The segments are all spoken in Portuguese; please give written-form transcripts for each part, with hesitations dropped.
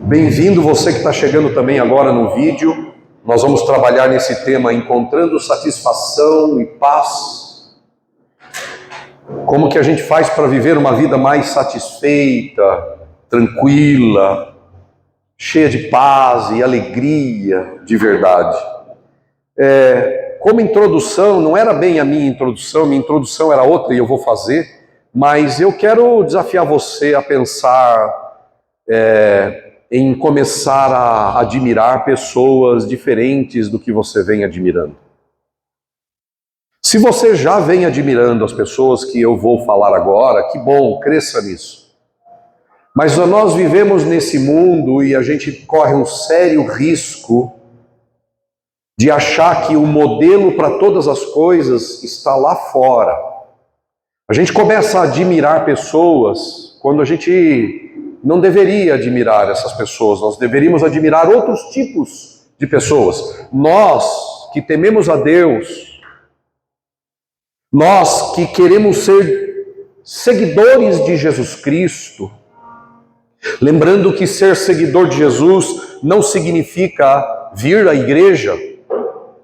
Bem-vindo você que está chegando também agora no vídeo. Nós vamos trabalhar nesse tema encontrando satisfação e paz. Como que a gente faz para viver uma vida mais satisfeita, tranquila, cheia de paz e alegria de verdade. Como introdução, não era bem a minha introdução era outra e eu vou fazer, mas eu quero desafiar você a pensar em começar a admirar pessoas diferentes do que você vem admirando. Se você já vem admirando as pessoas que eu vou falar agora, que bom, cresça nisso. Mas nós vivemos nesse mundo e a gente corre um sério risco de achar que o modelo para todas as coisas está lá fora. A gente começa a admirar pessoas quando a gente não deveria admirar essas pessoas, nós deveríamos admirar outros tipos de pessoas. Nós que tememos a Deus, nós que queremos ser seguidores de Jesus Cristo, lembrando que ser seguidor de Jesus não significa vir à igreja,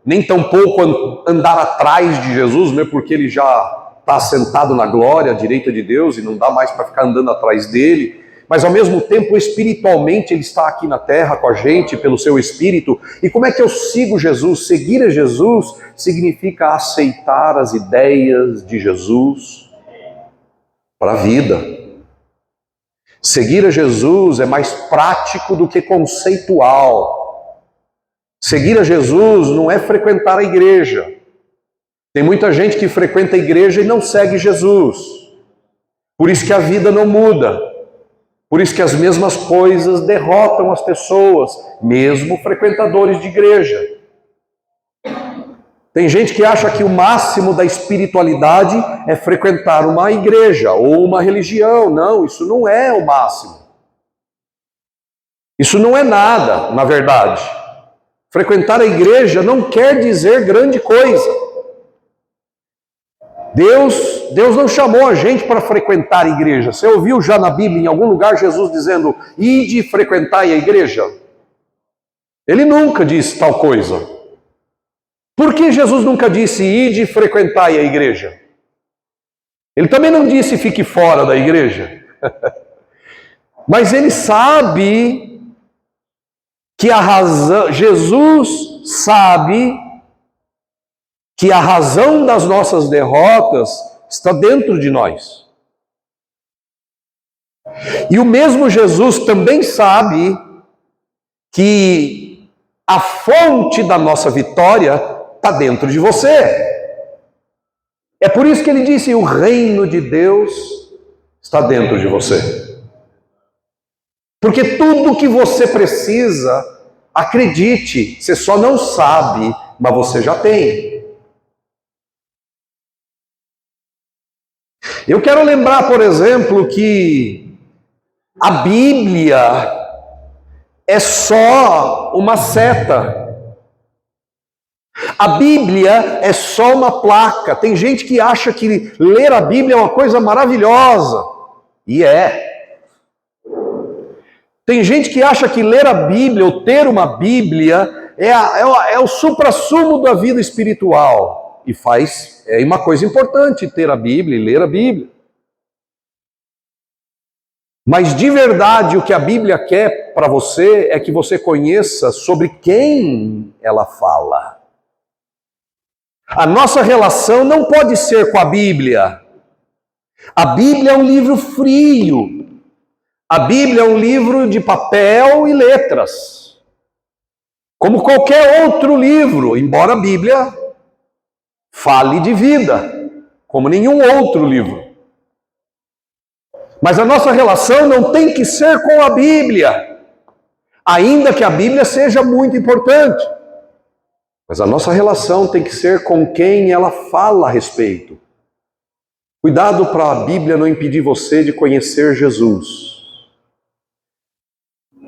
nem tampouco andar atrás de Jesus, né, porque ele já está sentado na glória à direita de Deus e não dá mais para ficar andando atrás dele. Mas ao mesmo tempo, espiritualmente, ele está aqui na terra com a gente, pelo seu Espírito. E como é que eu sigo Jesus? Seguir a Jesus significa aceitar as ideias de Jesus para a vida. Seguir a Jesus é mais prático do que conceitual. Seguir a Jesus não é frequentar a igreja. Tem muita gente que frequenta a igreja e não segue Jesus. Por isso que a vida não muda. Por isso que as mesmas coisas derrotam as pessoas, mesmo frequentadores de igreja. Tem gente que acha que o máximo da espiritualidade é frequentar uma igreja ou uma religião. Não, isso não é o máximo. Isso não é nada, na verdade. Frequentar a igreja não quer dizer grande coisa. Deus não chamou a gente para frequentar a igreja. Você ouviu já na Bíblia, em algum lugar, Jesus dizendo, ide frequentar a igreja? Ele nunca disse tal coisa. Por que Jesus nunca disse, ide frequentar a igreja? Ele também não disse, fique fora da igreja. Mas ele sabe que a razão, Jesus sabe que a razão das nossas derrotas está dentro de nós. E o mesmo Jesus também sabe que a fonte da nossa vitória está dentro de você. É por isso que ele disse, o reino de Deus está dentro de você. Porque tudo que você precisa, acredite, você só não sabe, mas você já tem. Eu quero lembrar, por exemplo, que a Bíblia é só uma seta. A Bíblia é só uma placa. Tem gente que acha que ler a Bíblia é uma coisa maravilhosa. E é. Tem gente que acha que ler a Bíblia ou ter uma Bíblia é o suprassumo da vida espiritual. E é uma coisa importante ter a Bíblia e ler a Bíblia. Mas de verdade o que a Bíblia quer para você é que você conheça sobre quem ela fala. A nossa relação não pode ser com a Bíblia. A Bíblia é um livro frio. A Bíblia é um livro de papel e letras. Como qualquer outro livro, embora a Bíblia fale de vida, como nenhum outro livro. Mas a nossa relação não tem que ser com a Bíblia, ainda que a Bíblia seja muito importante. Mas a nossa relação tem que ser com quem ela fala a respeito. Cuidado para a Bíblia não impedir você de conhecer Jesus.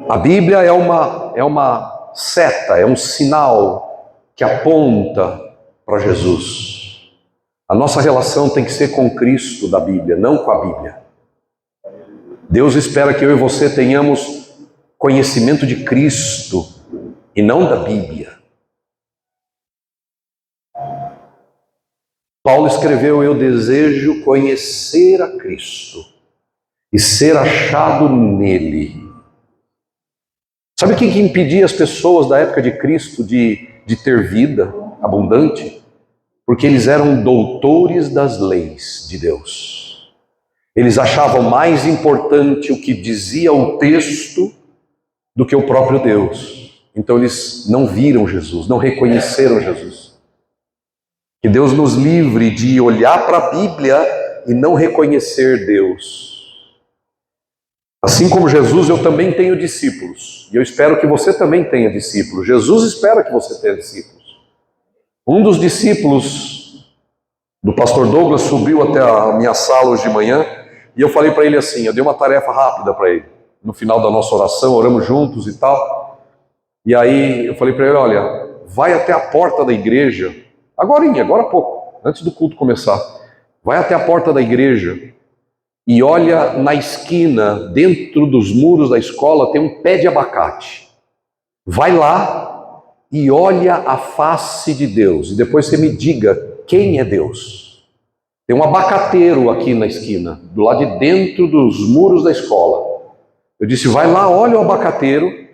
A Bíblia é uma seta, é um sinal que aponta para Jesus. A nossa relação tem que ser com Cristo da Bíblia, não com a Bíblia. Deus espera que eu e você tenhamos conhecimento de Cristo e não da Bíblia. Paulo escreveu: eu desejo conhecer a Cristo e ser achado nele. Sabe o que impedia as pessoas da época de Cristo de ter vida abundante? Porque eles eram doutores das leis de Deus. Eles achavam mais importante o que dizia o texto do que o próprio Deus. Então eles não viram Jesus, não reconheceram Jesus. Que Deus nos livre de olhar para a Bíblia e não reconhecer Deus. Assim como Jesus, eu também tenho discípulos. E eu espero que você também tenha discípulos. Jesus espera que você tenha discípulos. Um dos discípulos do pastor Douglas subiu até a minha sala hoje de manhã e eu falei para ele assim, eu dei uma tarefa rápida para ele. No final da nossa oração, oramos juntos e tal. E aí eu falei para ele, olha, vai até a porta da igreja, agora há pouco, antes do culto começar. Vai até a porta da igreja e olha na esquina, dentro dos muros da escola, tem um pé de abacate. Vai lá e olha a face de Deus. E depois você me diga quem é Deus. Tem um abacateiro aqui na esquina, do lado de dentro dos muros da escola. Eu disse, vai lá, olha o abacateiro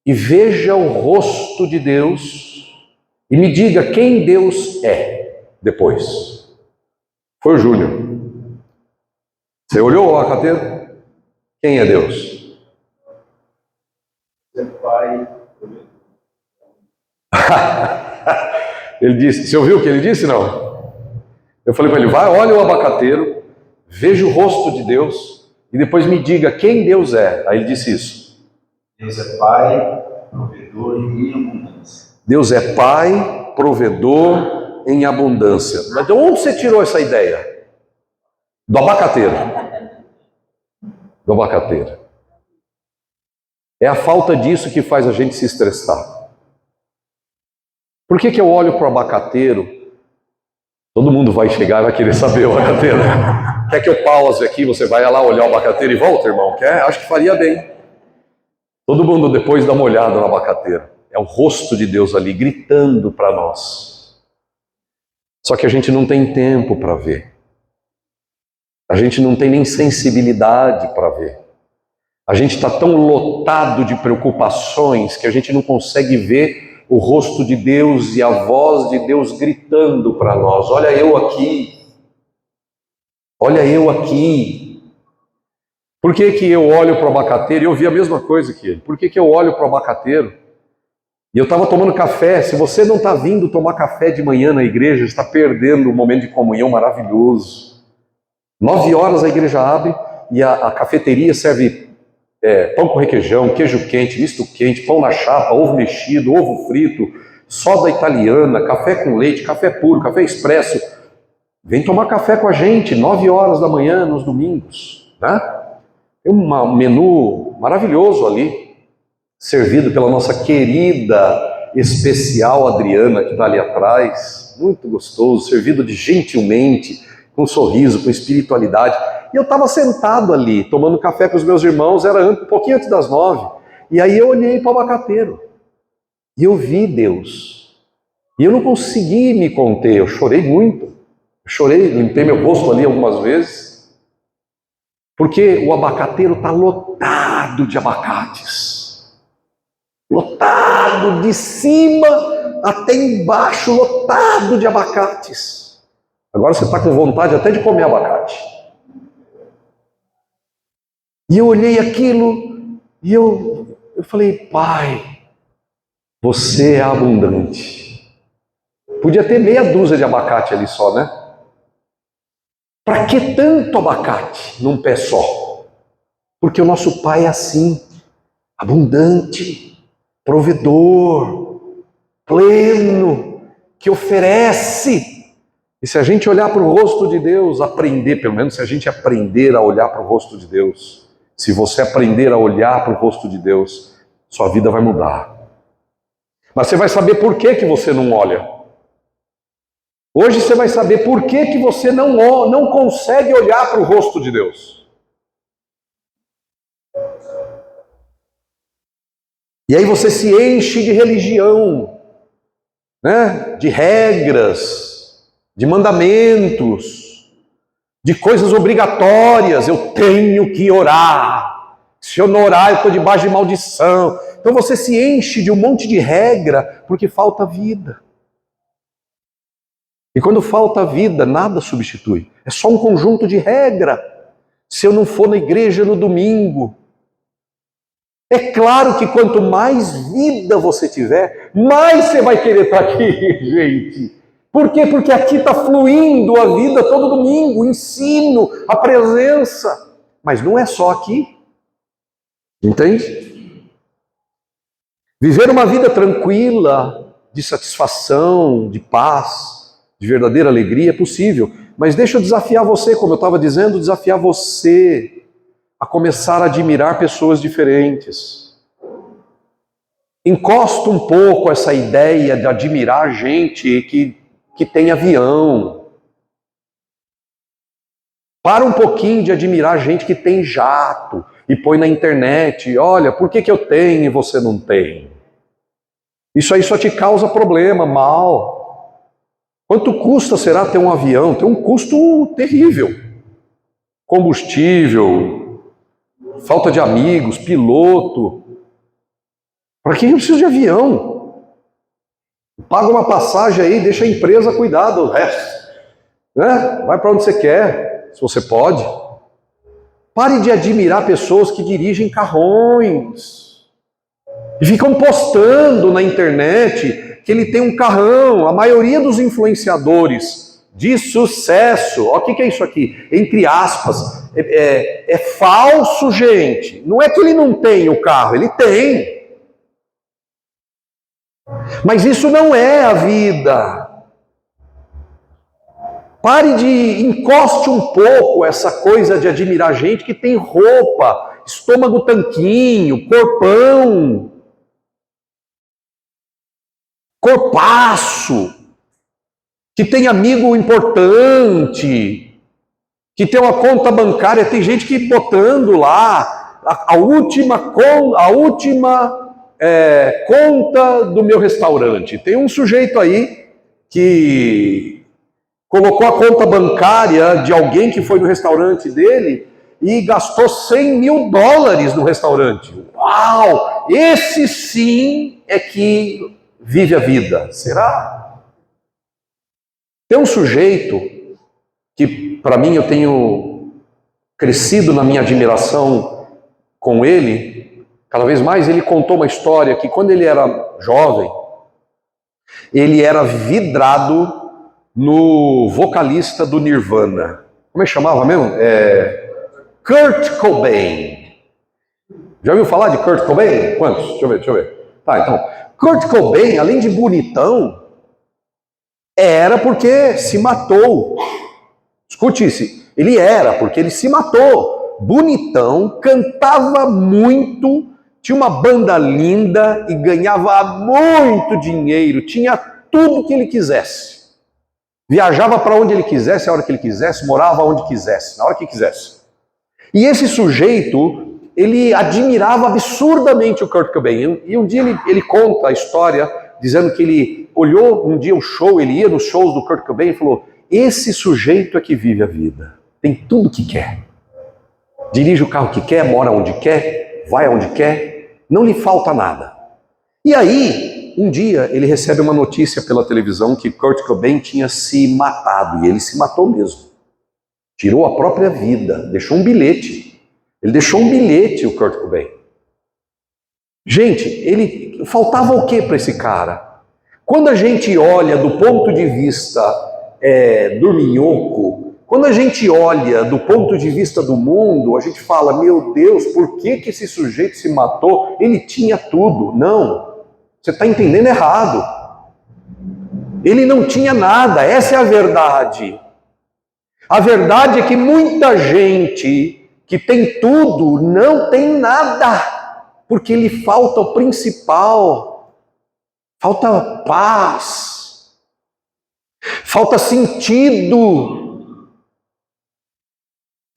e veja o rosto de Deus e me diga quem Deus é depois. Foi o Júnior. Você olhou o abacateiro? Quem é Deus? Seu pai. Ele disse, você ouviu o que ele disse? Não. Eu falei para ele, vai, olha o abacateiro, veja o rosto de Deus e depois me diga quem Deus é. Aí ele disse isso. Deus é Pai, provedor em abundância. Deus é Pai, provedor em abundância. Mas de onde você tirou essa ideia? Do abacateiro. Do abacateiro. É a falta disso que faz a gente se estressar. Por que eu olho para o abacateiro? Todo mundo vai chegar e vai querer saber o abacateiro. Quer que eu pause aqui, você vai lá olhar o abacateiro e volta, irmão? Quer? Acho que faria bem. Todo mundo depois dá uma olhada no abacateiro. É o rosto de Deus ali gritando para nós. Só que a gente não tem tempo para ver. A gente não tem nem sensibilidade para ver. A gente está tão lotado de preocupações que a gente não consegue ver o rosto de Deus e a voz de Deus gritando para nós. Olha eu aqui. Olha eu aqui. Por que eu olho para o abacateiro? E eu vi a mesma coisa que ele. Por que eu olho para o abacateiro? E eu estava tomando café. Se você não está vindo tomar café de manhã na igreja, está perdendo um momento de comunhão maravilhoso. 9 horas a igreja abre e a cafeteria serve pão com requeijão, queijo quente, misto quente, pão na chapa, ovo mexido, ovo frito, soda italiana, café com leite, café puro, café expresso. Vem tomar café com a gente, 9 horas da manhã nos domingos. Né? Tem um menu maravilhoso ali, servido pela nossa querida, especial Adriana, que está ali atrás. Muito gostoso, servido de gentilmente, com um sorriso, com espiritualidade. E eu estava sentado ali, tomando café com os meus irmãos, era um pouquinho antes das 9. E aí eu olhei para o abacateiro. E eu vi Deus. E eu não consegui me conter, eu chorei muito. Eu chorei, limpei meu rosto ali algumas vezes. Porque o abacateiro está lotado de abacates. Lotado de cima até embaixo, lotado de abacates. Agora você está com vontade até de comer abacate. E eu olhei aquilo e eu falei, Pai, você é abundante. Podia ter meia dúzia de abacate ali só, né? Para que tanto abacate num pé só? Porque o nosso Pai é assim, abundante, provedor, pleno, que oferece. E se a gente olhar para o rosto de Deus, aprender, pelo menos se a gente aprender a olhar para o rosto de Deus, se você aprender a olhar para o rosto de Deus, sua vida vai mudar. Mas você vai saber por que você não olha. Hoje você vai saber por que você não consegue olhar para o rosto de Deus. E aí você se enche de religião, né? De regras, de mandamentos, de coisas obrigatórias. Eu tenho que orar. Se eu não orar, eu estou debaixo de maldição. Então você se enche de um monte de regra porque falta vida. E quando falta vida, nada substitui. É só um conjunto de regra. Se eu não for na igreja no domingo. É claro que quanto mais vida você tiver, mais você vai querer estar aqui, gente. Por quê? Porque aqui está fluindo a vida todo domingo, o ensino, a presença. Mas não é só aqui. Entende? Viver uma vida tranquila, de satisfação, de paz, de verdadeira alegria é possível. Mas deixa eu desafiar você, como eu estava dizendo, desafiar você a começar a admirar pessoas diferentes. Encosta um pouco essa ideia de admirar gente que tem avião. Para um pouquinho de admirar gente que tem jato e põe na internet, olha, por que eu tenho e você não tem? Isso aí só te causa problema, mal. Quanto custa, será, ter um avião? Tem um custo terrível. Combustível, falta de amigos, piloto. Para que eu preciso de avião? Paga uma passagem aí, deixa a empresa cuidar do resto. Né? Vai para onde você quer, se você pode. Pare de admirar pessoas que dirigem carrões e ficam postando na internet que ele tem um carrão. A maioria dos influenciadores de sucesso, ó, o que é isso aqui? Entre aspas, é falso, gente. Não é que ele não tem o carro, ele tem. Mas isso não é a vida. Pare de, encoste um pouco essa coisa de admirar gente que tem roupa, estômago tanquinho, corpão, corpaço, que tem amigo importante, que tem uma conta bancária. Tem gente que botando lá a última conta do meu restaurante. Tem um sujeito aí que colocou a conta bancária de alguém que foi no restaurante dele e gastou $100 mil no restaurante. Uau! Esse sim é que vive a vida. Será? Tem um sujeito que, para mim, eu tenho crescido na minha admiração com ele. Cada vez mais. Ele contou uma história que, quando ele era jovem, ele era vidrado no vocalista do Nirvana. Como é que chamava mesmo? Kurt Cobain. Já ouviu falar de Kurt Cobain? Quantos? Deixa eu ver. Tá, então. Kurt Cobain, além de bonitão, era porque se matou. Escute isso. Ele era porque ele se matou. Bonitão, cantava muito, tinha uma banda linda e ganhava muito dinheiro, tinha tudo que ele quisesse. Viajava para onde ele quisesse, a hora que ele quisesse, morava onde quisesse, na hora que quisesse. E esse sujeito, ele admirava absurdamente o Kurt Cobain. E um dia ele conta a história, dizendo que ele olhou um dia o show, ele ia nos shows do Kurt Cobain e falou: esse sujeito é que vive a vida, tem tudo que quer. Dirige o carro que quer, mora onde quer, vai aonde quer, não lhe falta nada. E aí, um dia, ele recebe uma notícia pela televisão que Kurt Cobain tinha se matado, e ele se matou mesmo. Tirou a própria vida, deixou um bilhete. Ele deixou um bilhete, o Kurt Cobain. Gente, ele faltava o que para esse cara? Quando a gente olha do ponto de vista dorminhoco, quando a gente olha do ponto de vista do mundo, a gente fala: meu Deus, por que esse sujeito se matou? Ele tinha tudo. Não. Você está entendendo errado. Ele não tinha nada, essa é a verdade. A verdade é que muita gente que tem tudo não tem nada, porque lhe falta o principal. Falta paz, falta sentido,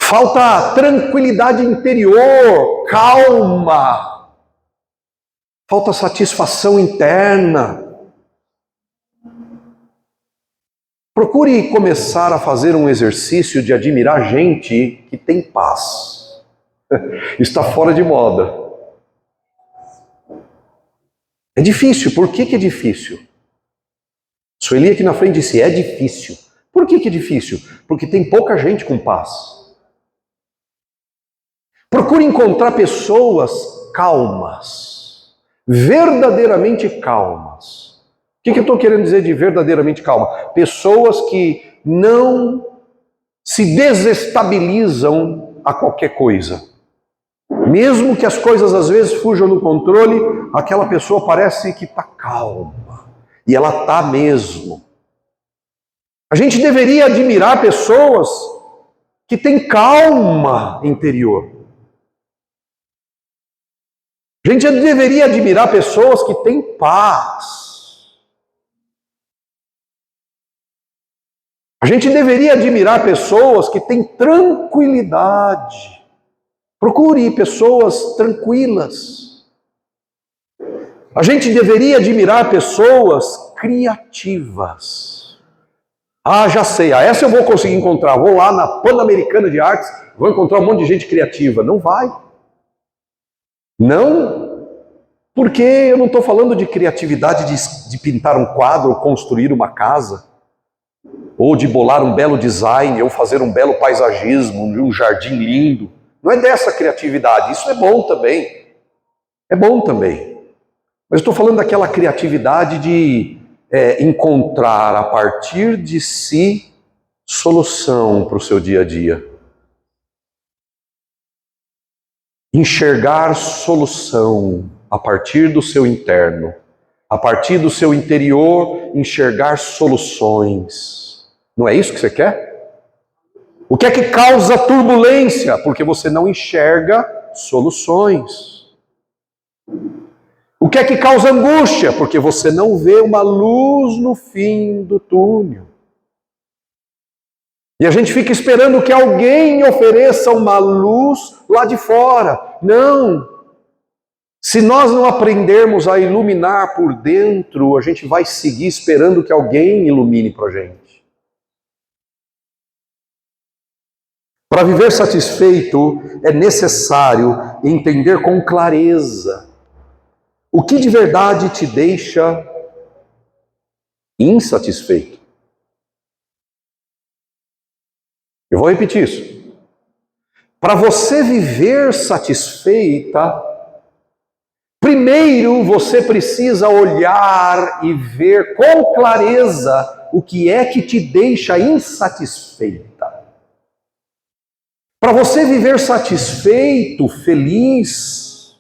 falta tranquilidade interior, calma. falta satisfação interna. Procure começar a fazer um exercício de admirar gente que tem paz. Está fora de moda. É difícil. Por que é difícil? Sueli aqui na frente disse, é difícil. Por que é difícil? Porque tem pouca gente com paz. Procure encontrar pessoas calmas, verdadeiramente calmas. O que eu estou querendo dizer de verdadeiramente calma? Pessoas que não se desestabilizam a qualquer coisa. Mesmo que as coisas às vezes fujam do controle, aquela pessoa parece que está calma. E ela está mesmo. A gente deveria admirar pessoas que têm calma interior. A gente deveria admirar pessoas que têm paz. A gente deveria admirar pessoas que têm tranquilidade. Procure pessoas tranquilas. A gente deveria admirar pessoas criativas. Ah, já sei, essa eu vou conseguir encontrar. Vou lá na Pan-Americana de Artes, vou encontrar um monte de gente criativa. Não vai. Não, porque eu não estou falando de criatividade de pintar um quadro, ou construir uma casa, ou de bolar um belo design, ou fazer um belo paisagismo, um jardim lindo. Não é dessa criatividade, isso é bom também. É bom também. Mas estou falando daquela criatividade de encontrar a partir de si solução para o seu dia a dia. Enxergar solução a partir do seu interno. A partir do seu interior, enxergar soluções. Não é isso que você quer? O que é que causa turbulência? Porque você não enxerga soluções. O que é que causa angústia? Porque você não vê uma luz no fim do túnel. E a gente fica esperando que alguém ofereça uma luz lá de fora. Não! Se nós não aprendermos a iluminar por dentro, a gente vai seguir esperando que alguém ilumine para a gente. Para viver satisfeito, é necessário entender com clareza o que de verdade te deixa insatisfeito. Eu vou repetir isso. Para você viver satisfeita, primeiro você precisa olhar e ver com clareza o que é que te deixa insatisfeita. Para você viver satisfeito, feliz,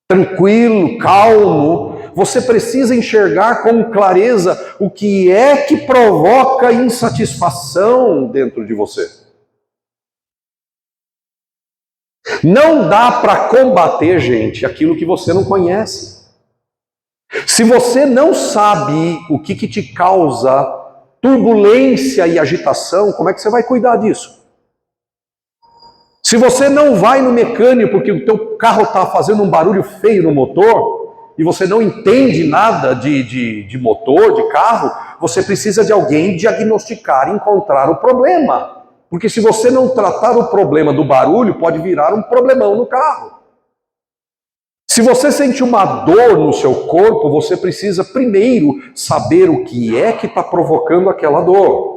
tranquilo, calmo, você precisa enxergar com clareza o que é que provoca insatisfação dentro de você. Não dá para combater, gente, aquilo que você não conhece. Se você não sabe o que te causa turbulência e agitação, como é que você vai cuidar disso? Se você não vai no mecânico porque o teu carro está fazendo um barulho feio no motor, e você não entende nada de motor, de carro, você precisa de alguém diagnosticar, encontrar o problema. Porque se você não tratar o problema do barulho, pode virar um problemão no carro. Se você sente uma dor no seu corpo, você precisa primeiro saber o que é que está provocando aquela dor.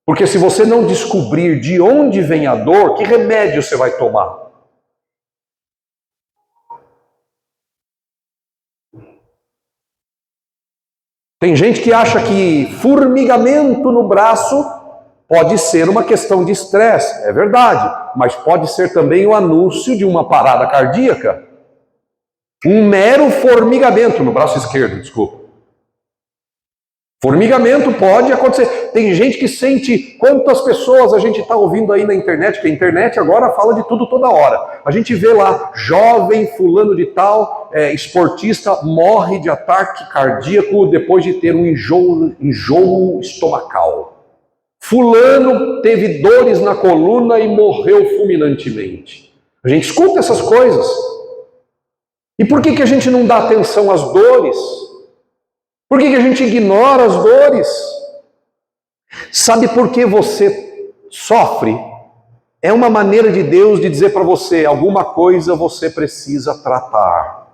Porque se você não descobrir de onde vem a dor, que remédio você vai tomar? Tem gente que acha que formigamento no braço pode ser uma questão de estresse, é verdade, mas pode ser também o anúncio de uma parada cardíaca. Um mero formigamento no braço esquerdo, desculpa. Formigamento pode acontecer. Tem gente que sente, quantas pessoas a gente está ouvindo aí na internet, que a internet agora fala de tudo toda hora. A gente vê lá, jovem fulano de tal, esportista, morre de ataque cardíaco depois de ter um enjoo estomacal. Fulano teve dores na coluna e morreu fulminantemente. A gente escuta essas coisas. E por que a gente não dá atenção às dores? Por que a gente ignora as dores? Sabe por que você sofre? É uma maneira de Deus de dizer para você, alguma coisa você precisa tratar.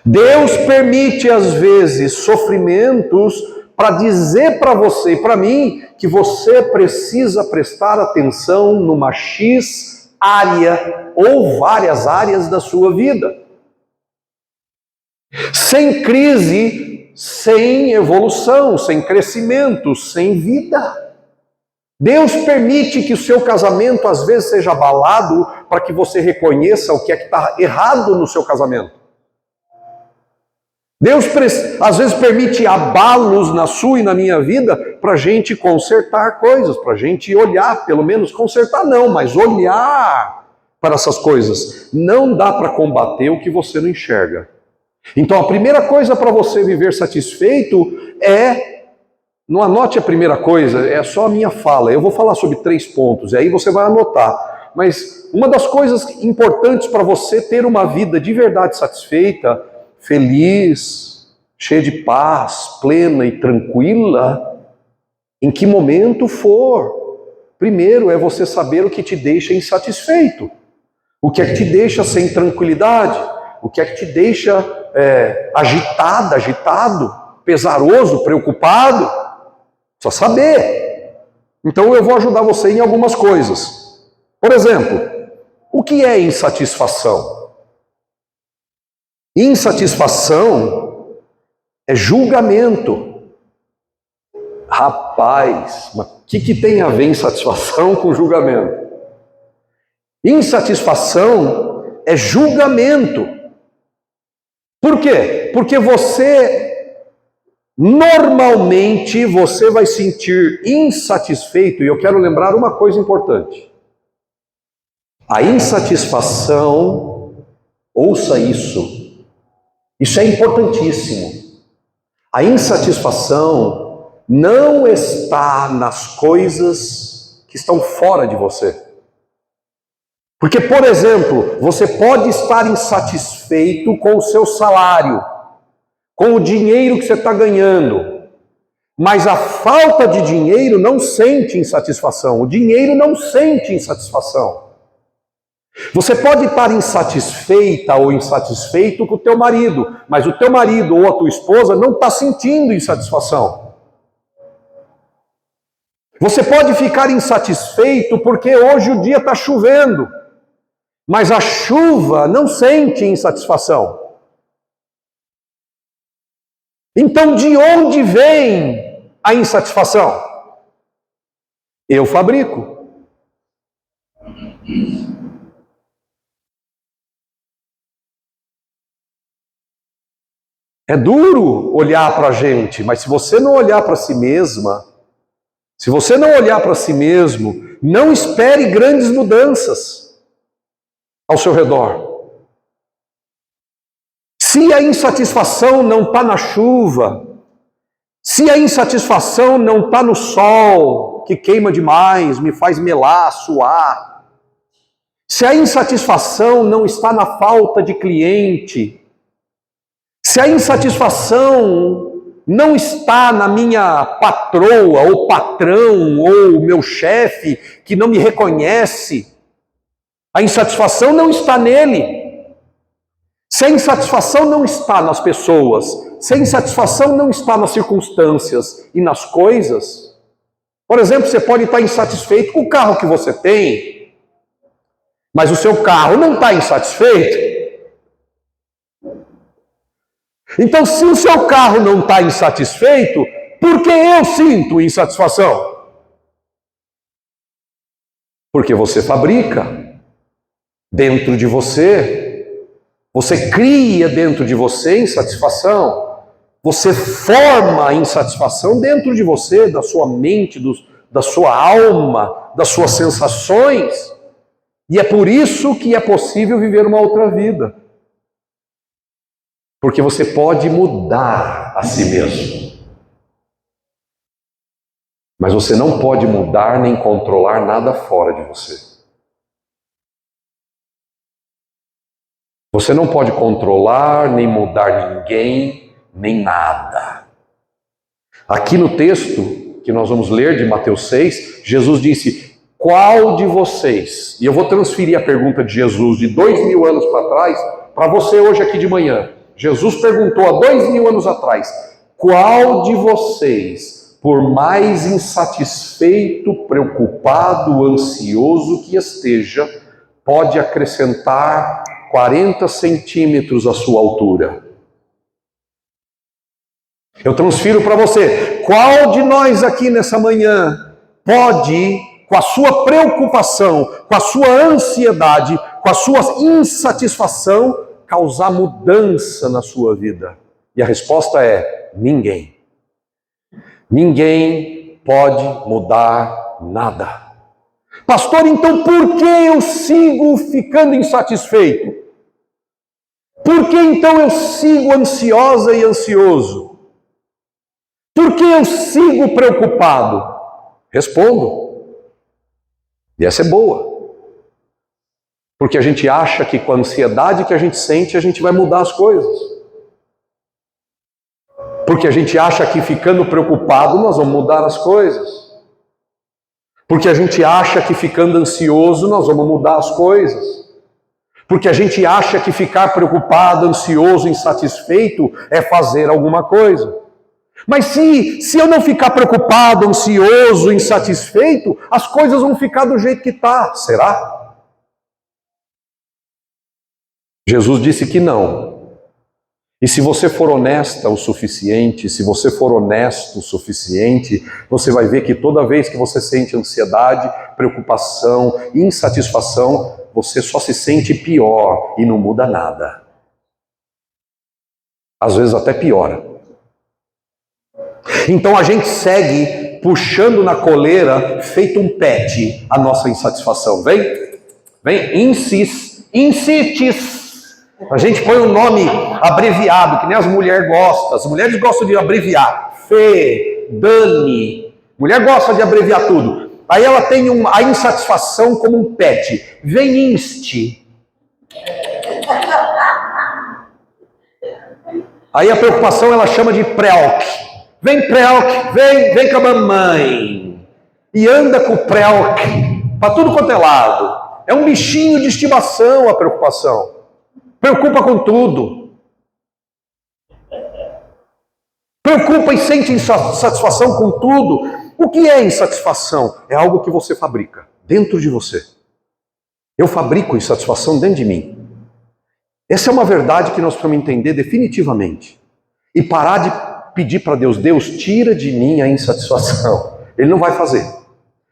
Deus permite às vezes sofrimentos para dizer para você e para mim que você precisa prestar atenção numa X área ou várias áreas da sua vida. Sem crise, sem evolução, sem crescimento, sem vida. Deus permite que o seu casamento às vezes seja abalado para que você reconheça o que é que está errado no seu casamento. Deus às vezes permite abalos na sua e na minha vida para a gente consertar coisas, para a gente olhar, pelo menos consertar não, mas olhar para essas coisas. Não dá para combater o que você não enxerga. Então a primeira coisa para você viver satisfeito é, não anote a primeira coisa, é só a minha fala, eu vou falar sobre 3 pontos, e aí você vai anotar. Mas uma das coisas importantes para você ter uma vida de verdade satisfeita, feliz, cheia de paz, plena e tranquila, em que momento for. Primeiro é você saber o que te deixa insatisfeito, o que é que te deixa sem tranquilidade, o que é que te deixa agitado, pesaroso, preocupado. Só saber. Então eu vou ajudar você em algumas coisas. Por exemplo, o que é insatisfação? Insatisfação é julgamento. Rapaz, mas o que tem a ver insatisfação com julgamento? Insatisfação é julgamento. Por quê? Porque normalmente você vai sentir insatisfeito, e eu quero lembrar uma coisa importante. A insatisfação, ouça isso é importantíssimo. A insatisfação não está nas coisas que estão fora de você. Porque, por exemplo, você pode estar insatisfeito com o seu salário, com o dinheiro que você está ganhando, mas a falta de dinheiro não sente insatisfação, o dinheiro não sente insatisfação. Você pode estar insatisfeita ou insatisfeito com o teu marido, mas o teu marido ou a tua esposa não está sentindo insatisfação. Você pode ficar insatisfeito porque hoje o dia está chovendo, mas a chuva não sente insatisfação. Então, de onde vem a insatisfação? Eu fabrico. É duro olhar para a gente, mas se você não olhar para si mesma, se você não olhar para si mesmo, não espere grandes mudanças ao seu redor. Se a insatisfação não está na chuva, se a insatisfação não está no sol, que queima demais, me faz melar, suar, se a insatisfação não está na falta de cliente, se a insatisfação não está na minha patroa, ou patrão, ou meu chefe, que não me reconhece, a insatisfação não está nele. Se a insatisfação não está nas pessoas, se a insatisfação não está nas circunstâncias e nas coisas, por exemplo, você pode estar insatisfeito com o carro que você tem, mas o seu carro não está insatisfeito. Então, se o seu carro não está insatisfeito, por que eu sinto insatisfação? Porque você fabrica dentro de você, você cria dentro de você insatisfação, você forma a insatisfação dentro de você, da sua mente, da sua alma, das suas sensações, e é por isso que é possível viver uma outra vida. Porque você pode mudar a si mesmo. Mas você não pode mudar nem controlar nada fora de você. Você não pode controlar, nem mudar ninguém, nem nada. Aqui no texto que nós vamos ler de Mateus 6, Jesus disse: qual de vocês, e eu vou transferir a pergunta de Jesus de 2000 anos para trás, para você hoje aqui de manhã. Jesus perguntou há 2000 anos atrás: qual de vocês, por mais insatisfeito, preocupado, ansioso que esteja, pode acrescentar 40 centímetros à sua altura? Eu transfiro para você: qual de nós aqui nessa manhã pode, com a sua preocupação, com a sua ansiedade, com a sua insatisfação, causar mudança na sua vida? E a resposta é: ninguém. Ninguém pode mudar nada. Pastor, então por que eu sigo ficando insatisfeito? Por que então eu sigo ansiosa e ansioso? Por que eu sigo preocupado? Respondo. E essa é boa. Porque a gente acha que com a ansiedade que a gente sente, a gente vai mudar as coisas. Porque a gente acha que ficando preocupado nós vamos mudar as coisas. Porque a gente acha que ficando ansioso nós vamos mudar as coisas. Porque a gente acha que ficar preocupado, ansioso, insatisfeito é fazer alguma coisa. Mas se eu não ficar preocupado, ansioso, insatisfeito, as coisas vão ficar do jeito que está. Será? Jesus disse que não. E se você for honesta o suficiente, se você for honesto o suficiente, você vai ver que toda vez que você sente ansiedade, preocupação, insatisfação, você só se sente pior e não muda nada. Às vezes até piora. Então a gente segue puxando na coleira, feito um pet, a nossa insatisfação. Vem, insites. A gente põe um nome abreviado, que nem as mulheres gostam. As mulheres gostam de abreviar. Fê, Dani. Mulher gosta de abreviar tudo. Aí ela tem a insatisfação como um pet. Vem inst. Aí a preocupação ela chama de preoc. Vem preoc, vem com a mamãe. E anda com o preoc para tudo quanto é lado. É um bichinho de estimação a preocupação. Preocupa com tudo. Preocupa e sente insatisfação com tudo. O que é insatisfação? É algo que você fabrica dentro de você. Eu fabrico insatisfação dentro de mim. Essa é uma verdade que nós precisamos entender definitivamente. E parar de pedir para Deus: Deus, tira de mim a insatisfação. Ele não vai fazer.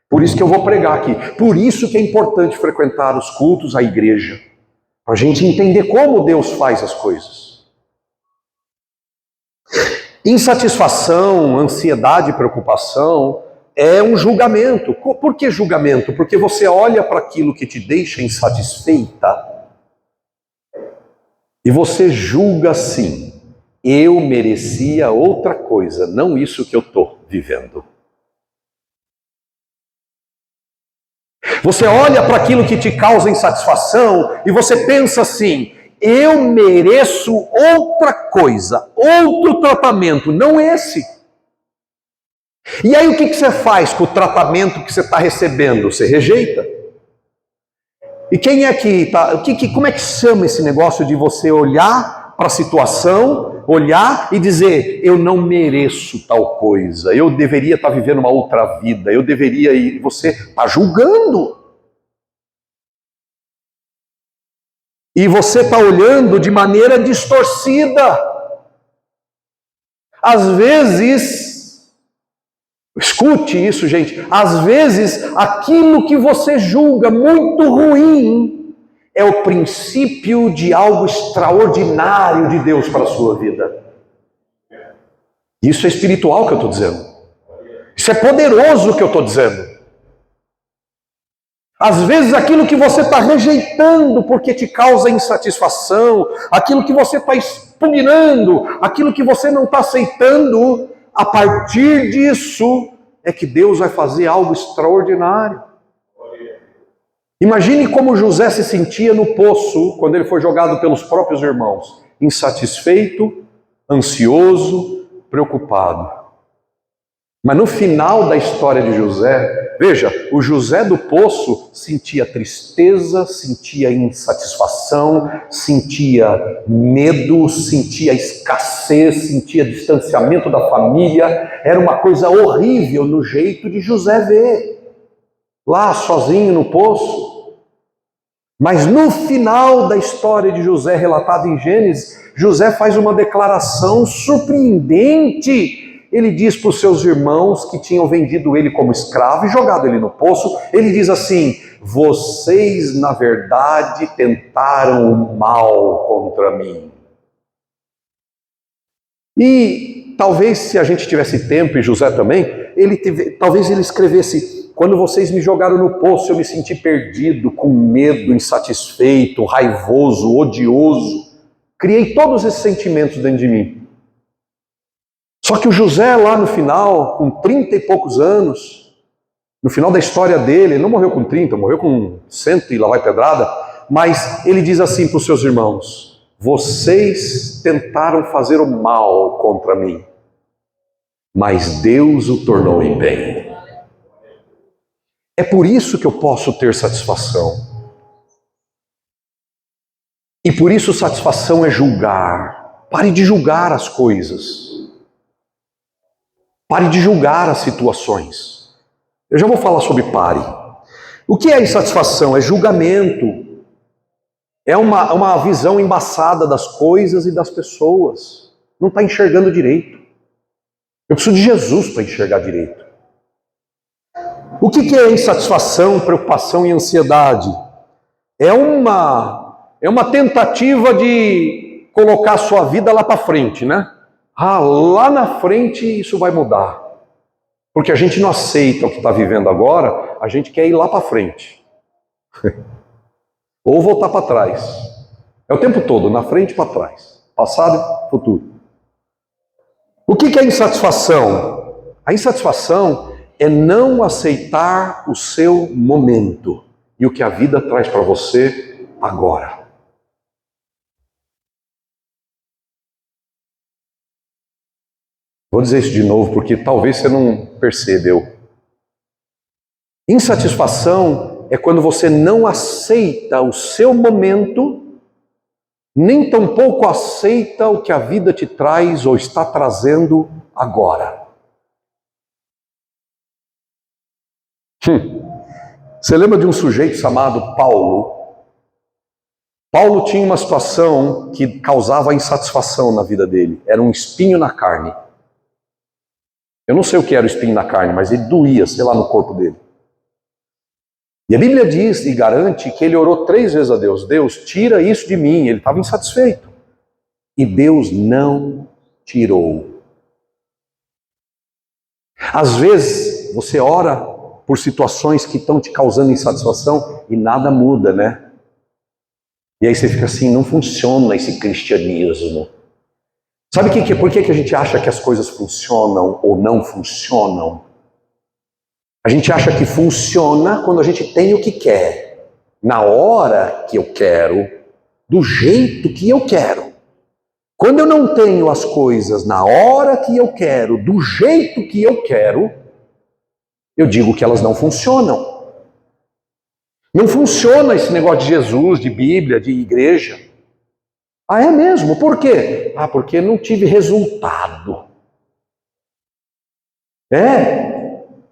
Por isso que eu vou pregar aqui. Por isso que é importante frequentar os cultos, a igreja. Para a gente entender como Deus faz as coisas. Insatisfação, ansiedade, preocupação é um julgamento. Por que julgamento? Porque você olha para aquilo que te deixa insatisfeita e você julga assim: eu merecia outra coisa, não isso que eu estou vivendo. Você olha para aquilo que te causa insatisfação e você pensa assim: eu mereço outra coisa, outro tratamento, não esse. E aí o que você faz com o tratamento que você está recebendo? Você rejeita. E quem é que está... Como é que chama esse negócio de você olhar para a situação, olhar e dizer: eu não mereço tal coisa, eu deveria estar vivendo uma outra vida, eu deveria ir... Você está julgando. E você está olhando de maneira distorcida. Às vezes, escute isso, gente, às vezes aquilo que você julga muito ruim é o princípio de algo extraordinário de Deus para a sua vida. Isso é espiritual que eu estou dizendo. Isso é poderoso que eu estou dizendo. Às vezes aquilo que você está rejeitando porque te causa insatisfação, aquilo que você está expugnando, aquilo que você não está aceitando, a partir disso é que Deus vai fazer algo extraordinário. Imagine como José se sentia no poço quando ele foi jogado pelos próprios irmãos. Insatisfeito, ansioso, preocupado. Mas no final da história de José, veja, o José do poço sentia tristeza, sentia insatisfação, sentia medo, sentia escassez, sentia distanciamento da família. Era uma coisa horrível no jeito de José ver, lá sozinho no poço. Mas no final da história de José, relatada em Gênesis, José faz uma declaração surpreendente. Ele diz para os seus irmãos que tinham vendido ele como escravo e jogado ele no poço, ele diz assim: vocês na verdade tentaram o mal contra mim. E talvez se a gente tivesse tempo, e José também, talvez ele escrevesse: quando vocês me jogaram no poço, eu me senti perdido, com medo, insatisfeito, raivoso, odioso. Criei todos esses sentimentos dentro de mim. Só que o José lá no final, com 30 e poucos anos, no final da história dele, ele não morreu com 30, morreu com 100 e lá vai pedrada, mas ele diz assim para os seus irmãos: vocês tentaram fazer o mal contra mim, mas Deus o tornou em bem. É por isso que eu posso ter satisfação. E por isso satisfação é julgar. Pare de julgar as coisas. Pare de julgar as situações. Eu já vou falar sobre pare. O que é insatisfação? É julgamento. É uma visão embaçada das coisas e das pessoas. Não está enxergando direito. Eu preciso de Jesus para enxergar direito. O que é insatisfação, preocupação e ansiedade? É uma tentativa de colocar a sua vida lá para frente, né? Lá na frente isso vai mudar. Porque a gente não aceita o que está vivendo agora, a gente quer ir lá para frente. Ou voltar para trás. É o tempo todo, na frente e para trás. Passado e futuro. O que é insatisfação? A insatisfação é não aceitar o seu momento e o que a vida traz para você agora. Vou dizer isso de novo porque talvez você não percebeu. Insatisfação é quando você não aceita o seu momento, nem tampouco aceita o que a vida te traz ou está trazendo agora. Você lembra de um sujeito chamado Paulo? Paulo tinha uma situação que causava insatisfação na vida dele. Era um espinho na carne. Eu não sei o que era o espinho na carne, mas ele doía, sei lá, no corpo dele. E a Bíblia diz e garante que ele orou 3 vezes a Deus: Deus, tira isso de mim. Ele estava insatisfeito. E Deus não tirou. Às vezes, você ora por situações que estão te causando insatisfação e nada muda, né? E aí você fica assim: não funciona esse cristianismo. Sabe por que a gente acha que as coisas funcionam ou não funcionam? A gente acha que funciona quando a gente tem o que quer, na hora que eu quero, do jeito que eu quero. Quando eu não tenho as coisas na hora que eu quero, do jeito que eu quero, eu digo que elas não funcionam. Não funciona esse negócio de Jesus, de Bíblia, de igreja. Ah, é mesmo? Por quê? Porque não tive resultado.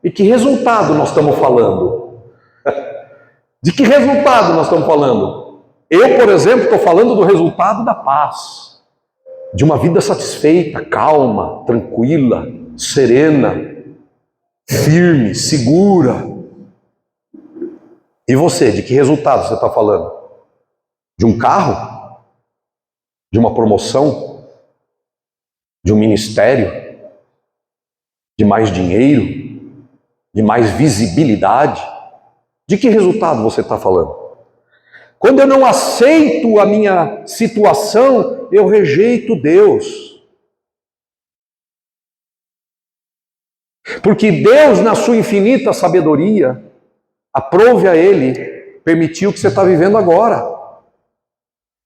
E que resultado nós estamos falando? De que resultado nós estamos falando? Eu, por exemplo, estou falando do resultado da paz. De uma vida satisfeita, calma, tranquila, serena, firme, segura. E você, de que resultado você está falando? De um carro? De uma promoção? De um ministério? De mais dinheiro? De mais visibilidade? De que resultado você está falando? Quando eu não aceito a minha situação, eu rejeito Deus. Porque Deus, na sua infinita sabedoria, aprove a Ele permitiu o que você está vivendo agora.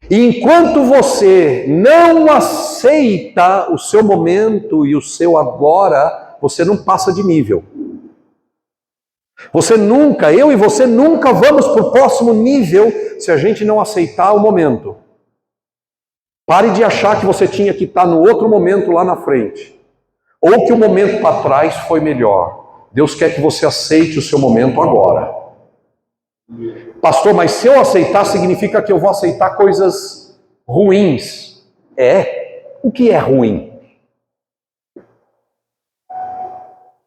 E enquanto você não aceita o seu momento e o seu agora, você não passa de nível. Você nunca, eu e você nunca vamos para o próximo nível se a gente não aceitar o momento. Pare de achar que você tinha que estar no outro momento lá na frente. Ou que o momento para trás foi melhor. Deus quer que você aceite o seu momento agora. Pastor, mas se eu aceitar, significa que eu vou aceitar coisas ruins. O que é ruim?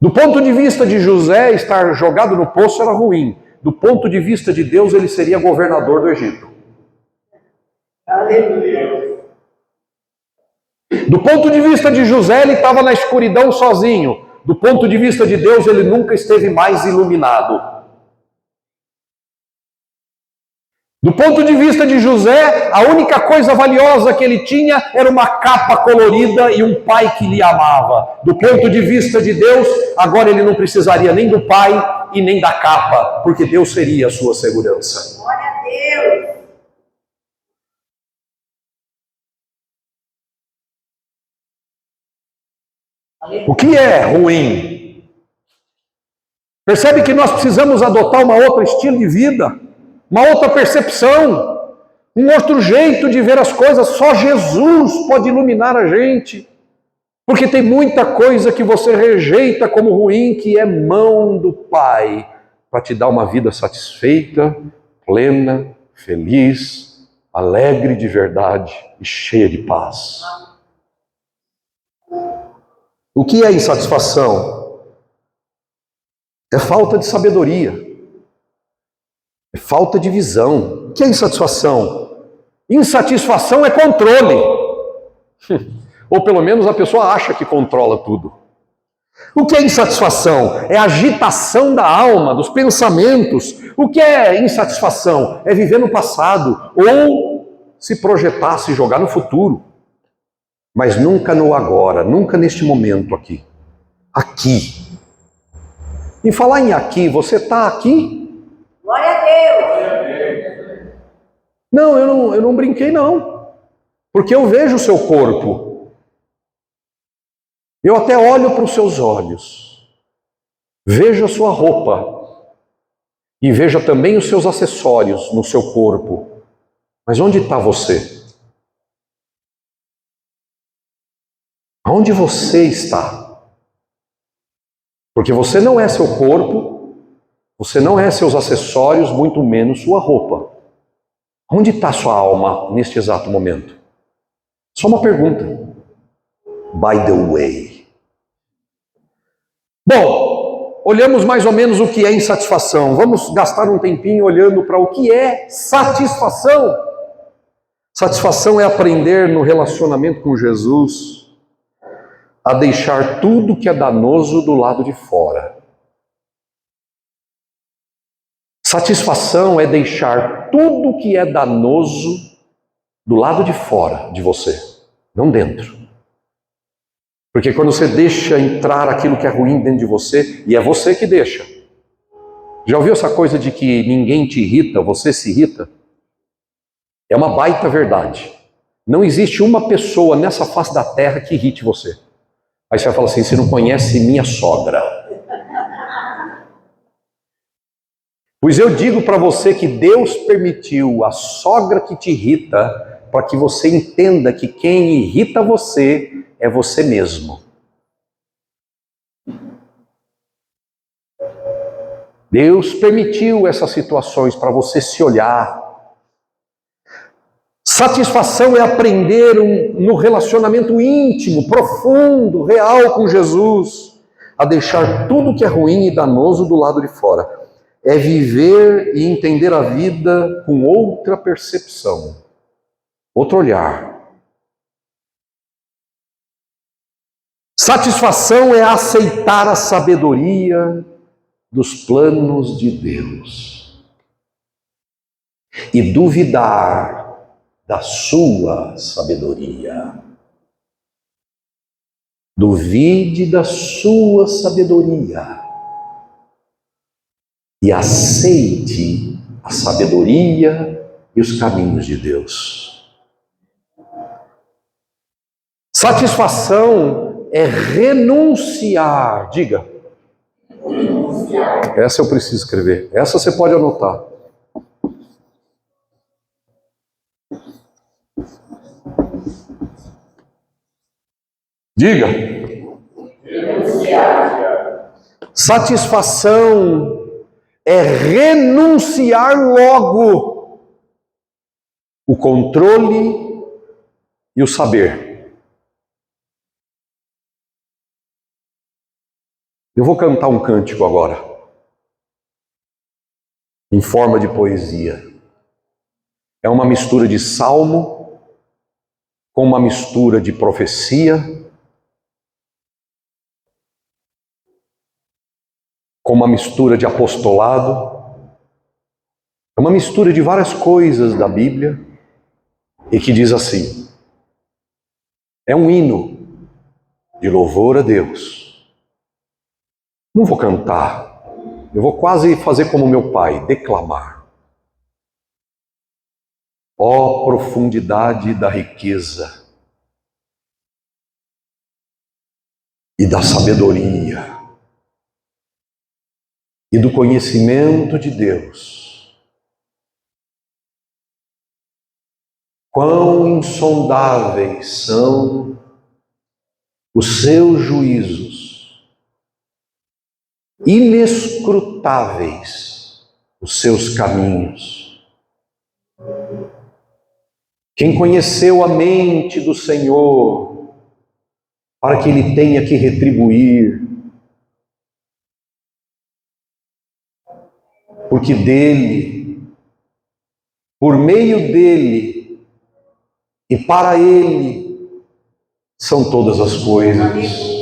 Do ponto de vista de José, estar jogado no poço era ruim. Do ponto de vista de Deus, ele seria governador do Egito. Aleluia. Do ponto de vista de José, ele estava na escuridão sozinho. Do ponto de vista de Deus, ele nunca esteve mais iluminado. Do ponto de vista de José, a única coisa valiosa que ele tinha era uma capa colorida e um pai que lhe amava. Do ponto de vista de Deus, agora ele não precisaria nem do pai e nem da capa, porque Deus seria a sua segurança. Glória a Deus. O que é ruim? Percebe que nós precisamos adotar uma outra estilo de vida, uma outra percepção, um outro jeito de ver as coisas. Só Jesus pode iluminar a gente, porque tem muita coisa que você rejeita como ruim, que é mão do Pai, para te dar uma vida satisfeita, plena, feliz, alegre de verdade e cheia de paz. O que é insatisfação? É falta de sabedoria, é falta de visão. O que é insatisfação? Insatisfação é controle. Ou pelo menos a pessoa acha que controla tudo. O que é insatisfação? É agitação da alma, dos pensamentos. O que é insatisfação? É viver no passado ou se projetar, se jogar no futuro. Mas nunca no agora, nunca neste momento aqui. Aqui. Em falar em aqui, você está aqui? Glória a Deus. Não, eu não brinquei não. Porque eu vejo o seu corpo. Eu até olho para os seus olhos. Vejo a sua roupa. E vejo também os seus acessórios no seu corpo. Mas onde está você? Onde você está? Porque você não é seu corpo, você não é seus acessórios, muito menos sua roupa. Onde está sua alma neste exato momento? Só uma pergunta. By the way. Bom, olhamos mais ou menos o que é insatisfação. Vamos gastar um tempinho olhando para o que é satisfação. Satisfação é aprender no relacionamento com Jesus a deixar tudo que é danoso do lado de fora. Satisfação é deixar tudo que é danoso do lado de fora de você, não dentro. Porque quando você deixa entrar aquilo que é ruim dentro de você, e é você que deixa. Já ouviu essa coisa de que ninguém te irrita, você se irrita? É uma baita verdade. Não existe uma pessoa nessa face da terra que irrite você. Aí você vai falar assim, você não conhece minha sogra. Pois eu digo para você que Deus permitiu a sogra que te irrita, para que você entenda que quem irrita você é você mesmo. Deus permitiu essas situações para você se olhar. Satisfação é aprender no relacionamento íntimo, profundo, real com Jesus, a deixar tudo que é ruim e danoso do lado de fora. É viver e entender a vida com outra percepção, outro olhar. Satisfação é aceitar a sabedoria dos planos de Deus e duvidar da sua sabedoria. Duvide da sua sabedoria e aceite a sabedoria e os caminhos de Deus. Satisfação é renunciar. Diga. Essa eu preciso escrever. Essa você pode anotar. Diga. Satisfação é renunciar logo o controle e o saber. Eu vou cantar um cântico agora, em forma de poesia. É uma mistura de salmo com uma mistura de profecia, com uma mistura de apostolado. É uma mistura de várias coisas da Bíblia e que diz assim: é um hino de louvor a Deus. Não vou cantar, eu vou quase fazer como meu pai, declamar. Ó profundidade da riqueza e da sabedoria e do conhecimento de Deus. Quão insondáveis são os seus juízos, inescrutáveis os seus caminhos. Quem conheceu a mente do Senhor para que Ele tenha que retribuir, porque dele, por meio dele e para ele são todas as coisas.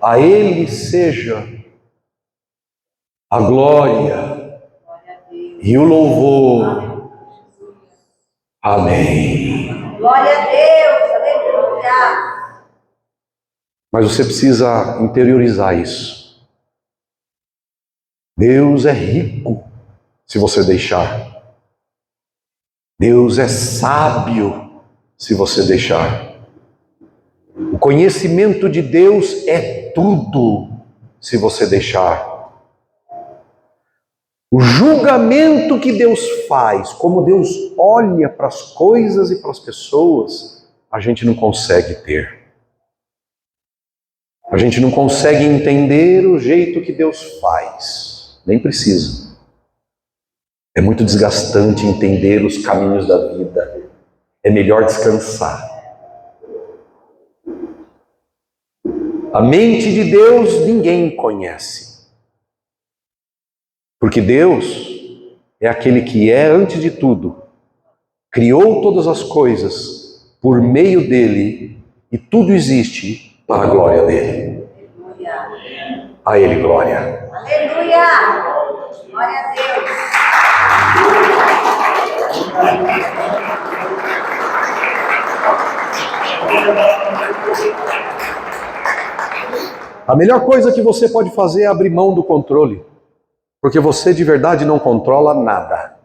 A ele seja a glória e o louvor. Amém. Glória a Deus, aleluia. Mas você precisa interiorizar isso. Deus é rico se você deixar. Deus é sábio se você deixar. O conhecimento de Deus é tudo se você deixar. O julgamento que Deus faz, como Deus olha para as coisas e para as pessoas, a gente não consegue ter. A gente não consegue entender o jeito que Deus faz. Nem precisa. É muito desgastante entender os caminhos da vida. É melhor descansar. A mente de Deus ninguém conhece. Porque Deus é aquele que é antes de tudo. Criou todas as coisas por meio dele e tudo existe para a glória dele. A ele glória. Aleluia. Glória a Deus. A melhor coisa que você pode fazer é abrir mão do controle. Porque você de verdade não controla nada.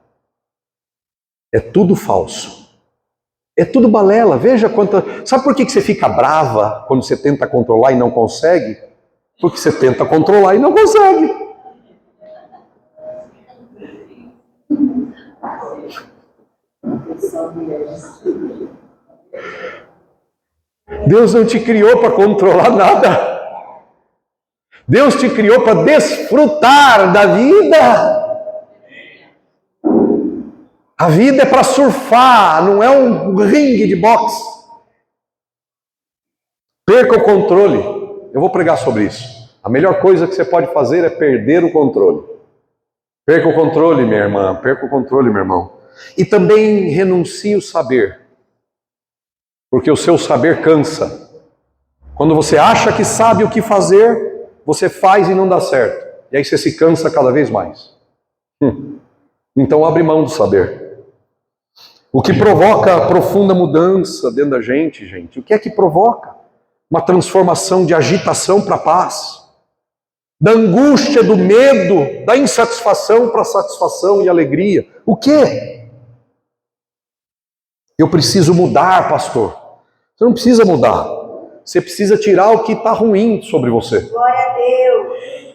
É tudo falso. É tudo balela. Veja quanta... Sabe por que você fica brava quando você tenta controlar e não consegue? Porque você tenta controlar e não consegue. Deus não te criou para controlar nada. Deus te criou para desfrutar da vida. A vida é para surfar, não é um ringue de boxe. Perca o controle. Eu vou pregar sobre isso. A melhor coisa que você pode fazer é perder o controle. Perca o controle, minha irmã. Perca o controle, meu irmão. E também renuncie o saber. Porque o seu saber cansa. Quando você acha que sabe o que fazer, você faz e não dá certo. E aí você se cansa cada vez mais. Então abre mão do saber. O que provoca profunda mudança dentro da gente, o que é que provoca? Uma transformação de agitação para paz, da angústia, do medo, da insatisfação para satisfação e alegria. O quê? Eu preciso mudar, pastor. Você não precisa mudar. Você precisa tirar o que está ruim sobre você. Glória a Deus.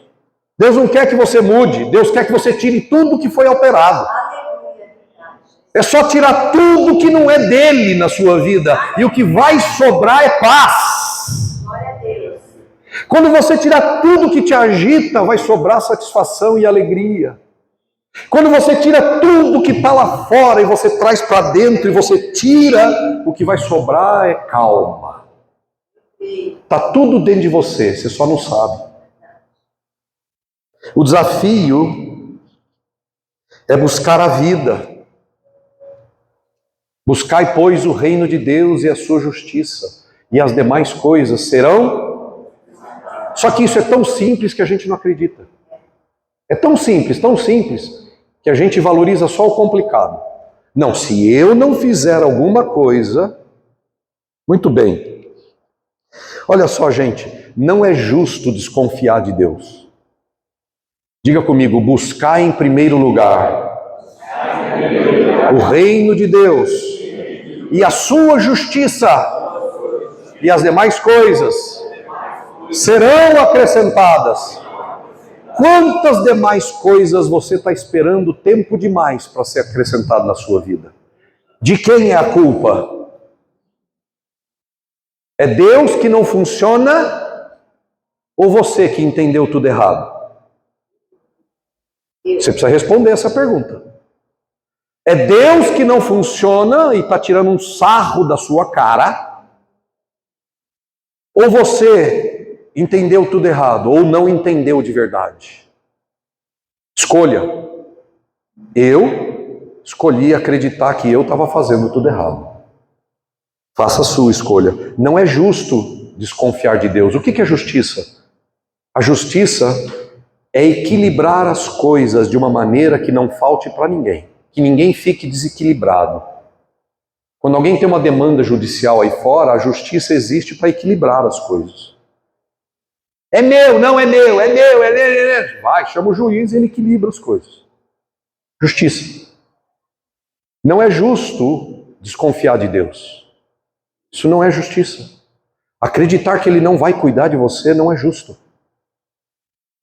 Deus não quer que você mude. Deus quer que você tire tudo que foi alterado. Aleluia. É só tirar tudo que não é dele na sua vida. E o que vai sobrar é paz. Glória a Deus. Quando você tirar tudo que te agita, vai sobrar satisfação e alegria. Quando você tira tudo que está lá fora e você traz para dentro e você tira, o que vai sobrar é calma. Está tudo dentro de você só não sabe. O desafio é buscar a vida. Buscai, pois, o reino de Deus e a sua justiça, e as demais coisas serão... Só que isso é tão simples que a gente não acredita. É tão simples, que a gente valoriza só o complicado. Não, se eu não fizer alguma coisa... Muito bem. Olha só, gente, não é justo desconfiar de Deus. Diga comigo, buscar em primeiro lugar o reino de Deus e a sua justiça, e as demais coisas serão acrescentadas. Quantas demais coisas você está esperando tempo demais para ser acrescentado na sua vida? De quem é a culpa? É Deus que não funciona ou você que entendeu tudo errado? Você precisa responder essa pergunta. É Deus que não funciona e está tirando um sarro da sua cara? Ou você entendeu tudo errado ou não entendeu de verdade? Escolha. Eu escolhi acreditar que eu estava fazendo tudo errado. Faça a sua escolha. Não é justo desconfiar de Deus. O que é justiça? A justiça é equilibrar as coisas de uma maneira que não falte para ninguém. Que ninguém fique desequilibrado. Quando alguém tem uma demanda judicial aí fora, a justiça existe para equilibrar as coisas. É meu, não é meu, é meu, é meu. Vai, chama o juiz e ele equilibra as coisas. Justiça. Não é justo desconfiar de Deus. Isso não é justiça. Acreditar que Ele não vai cuidar de você não é justo.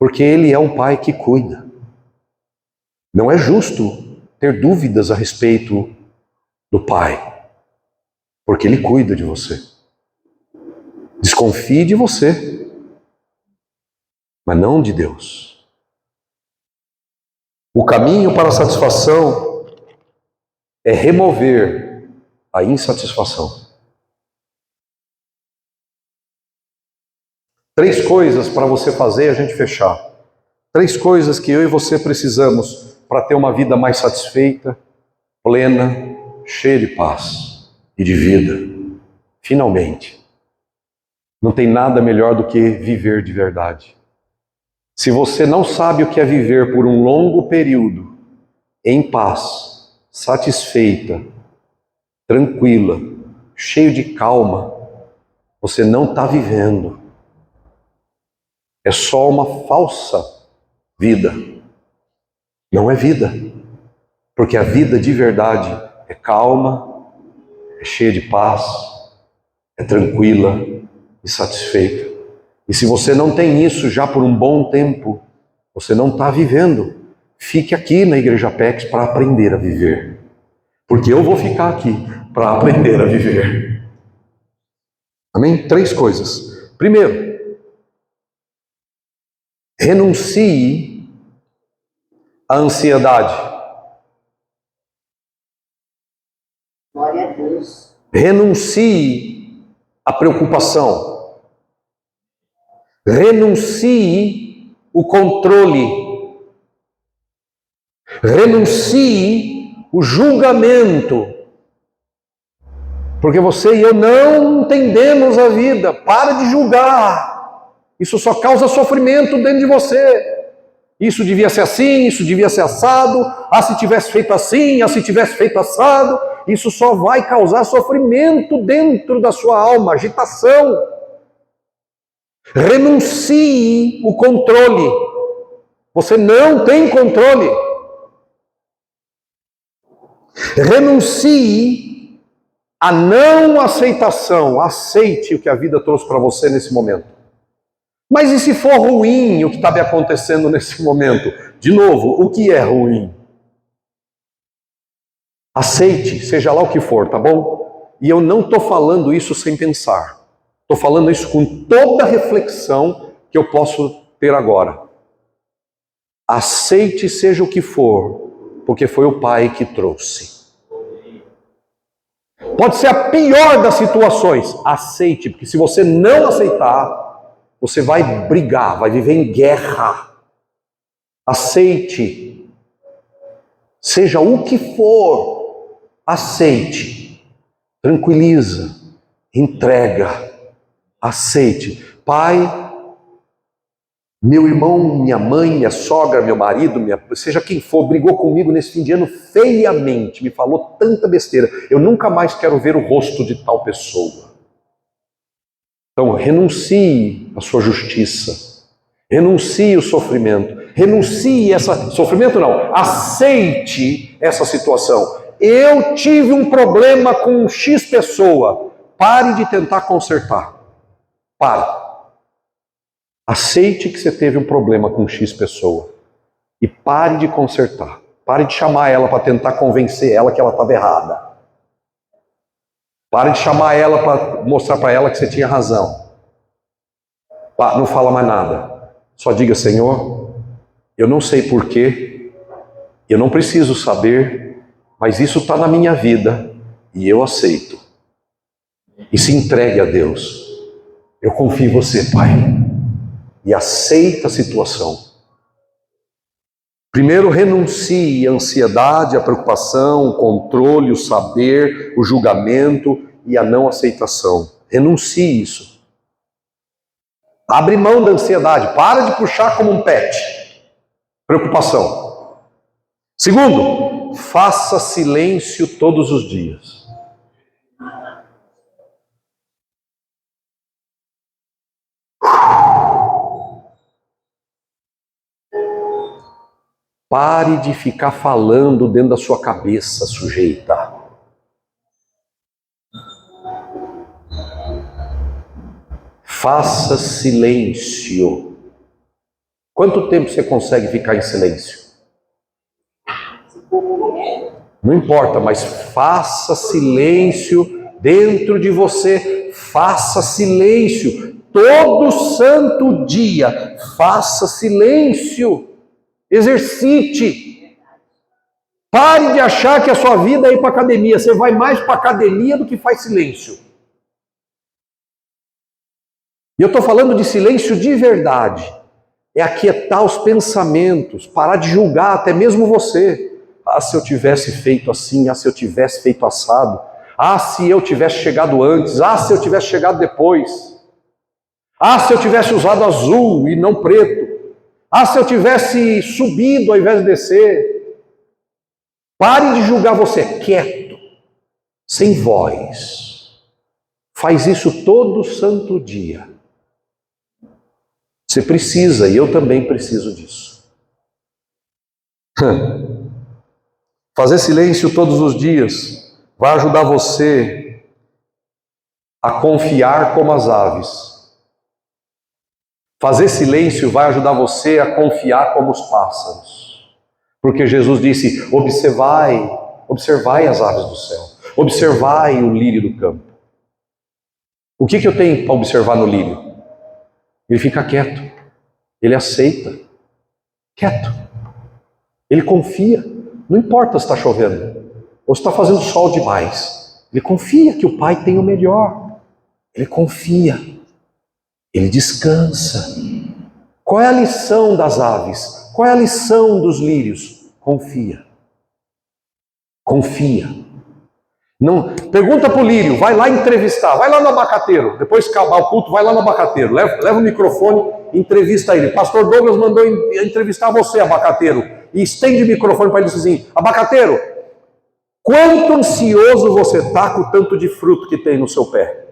Porque Ele é um Pai que cuida. Não é justo ter dúvidas a respeito do Pai. Porque Ele cuida de você. Desconfie de você, mas não de Deus. O caminho para a satisfação é remover a insatisfação. 3 coisas para você fazer e a gente fechar. 3 coisas que eu e você precisamos para ter uma vida mais satisfeita, plena, cheia de paz e de vida. Finalmente. Não tem nada melhor do que viver de verdade. Se você não sabe o que é viver por um longo período, em paz, satisfeita, tranquila, cheio de calma, você não está vivendo. É só uma falsa vida. Não é vida. Porque a vida de verdade é calma, é cheia de paz, é tranquila e satisfeita. E se você não tem isso já por um bom tempo, você não está vivendo. Fique aqui na Igreja Apex para aprender a viver. Porque eu vou ficar aqui para aprender a viver. Amém? 3 coisas. Primeiro, renuncie à ansiedade. Glória a Deus. Renuncie à preocupação. Renuncie o controle. Renuncie o julgamento. Porque você e eu não entendemos a vida. Para de julgar. Isso só causa sofrimento dentro de você. Isso devia ser assim, isso devia ser assado. Ah, se tivesse feito assim, ah, se tivesse feito assado. Isso só vai causar sofrimento dentro da sua alma, agitação. Renuncie o controle. Você não tem controle. Renuncie a não aceitação. Aceite o que a vida trouxe para você nesse momento. Mas e se for ruim o que está me acontecendo nesse momento? De novo, o que é ruim? Aceite, seja lá o que for, tá bom? E eu não estou falando isso sem pensar. Estou falando isso com toda a reflexão que eu posso ter agora. Aceite seja o que for, porque foi o Pai que trouxe. Pode ser a pior das situações. Aceite, porque se você não aceitar, você vai brigar, vai viver em guerra. Aceite. Seja o que for, aceite. Tranquiliza, entrega, aceite. Pai, meu irmão, minha mãe, minha sogra, meu marido, seja quem for, brigou comigo nesse fim de ano feiamente, me falou tanta besteira. Eu nunca mais quero ver o rosto de tal pessoa. Então, renuncie à sua justiça. Renuncie o sofrimento. Renuncie essa... Sofrimento não. Aceite essa situação. Eu tive um problema com X pessoa. Pare de tentar consertar. Pare. Aceite que você teve um problema com X pessoa. E pare de consertar. Pare de chamar ela para tentar convencer ela que ela estava errada. Pare de chamar ela para mostrar para ela que você tinha razão. Não fala mais nada. Só diga, Senhor, eu não sei porquê, eu não preciso saber, mas isso está na minha vida e eu aceito. E se entregue a Deus. Eu confio em você, Pai. E aceita a situação. Primeiro, renuncie à ansiedade, à preocupação, o controle, o saber, o julgamento e a não aceitação. Renuncie isso. Abre mão da ansiedade. Para de puxar como um pet. Preocupação. Segundo, faça silêncio todos os dias. Pare de ficar falando dentro da sua cabeça, sujeita. Faça silêncio. Quanto tempo você consegue ficar em silêncio? Não importa, mas faça silêncio dentro de você. Faça silêncio. Todo santo dia, faça silêncio. Exercite. Pare de achar que a sua vida é ir para academia. Você vai mais para academia do que faz silêncio. E eu estou falando de silêncio de verdade. É aquietar os pensamentos, parar de julgar até mesmo você. Ah, se eu tivesse feito assim, ah, se eu tivesse feito assado. Ah, se eu tivesse chegado antes, ah, se eu tivesse chegado depois. Ah, se eu tivesse usado azul e não preto. Ah, se eu tivesse subido ao invés de descer. Pare de julgar você, quieto, sem voz. Faz isso todo santo dia. Você precisa, e eu também preciso disso. Fazer silêncio todos os dias vai ajudar você a confiar como as aves. Fazer silêncio vai ajudar você a confiar como os pássaros. Porque Jesus disse, observai as aves do céu, observai o lírio do campo. O que eu tenho para observar no lírio? Ele fica quieto, ele aceita, quieto, ele confia, não importa se está chovendo, ou se está fazendo sol demais, ele confia que o Pai tem o melhor, ele confia, ele descansa. Qual é a lição das aves? Qual é a lição dos lírios? Confia. Confia. Não, pergunta para o lírio, vai lá entrevistar, vai lá no abacateiro, depois que acabar o culto, vai lá no abacateiro, leva o microfone, entrevista ele. Pastor Douglas mandou entrevistar você, abacateiro, e estende o microfone para ele e diz assim, abacateiro, quanto ansioso você está com o tanto de fruto que tem no seu pé?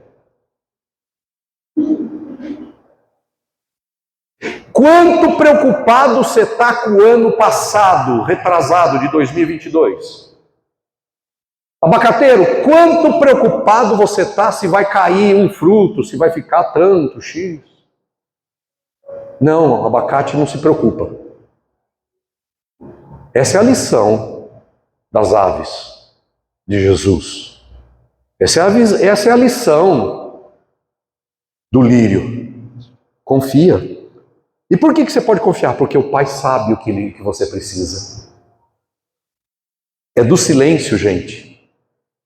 Quanto preocupado você está com o ano passado, retrasado, de 2022? Abacateiro, quanto preocupado você está se vai cair um fruto, se vai ficar tanto, X? Não, abacate não se preocupa. Essa é a lição das aves de Jesus. Essa é a lição do lírio. Confia. E por que você pode confiar? Porque o Pai sabe o que você precisa. É do silêncio, gente.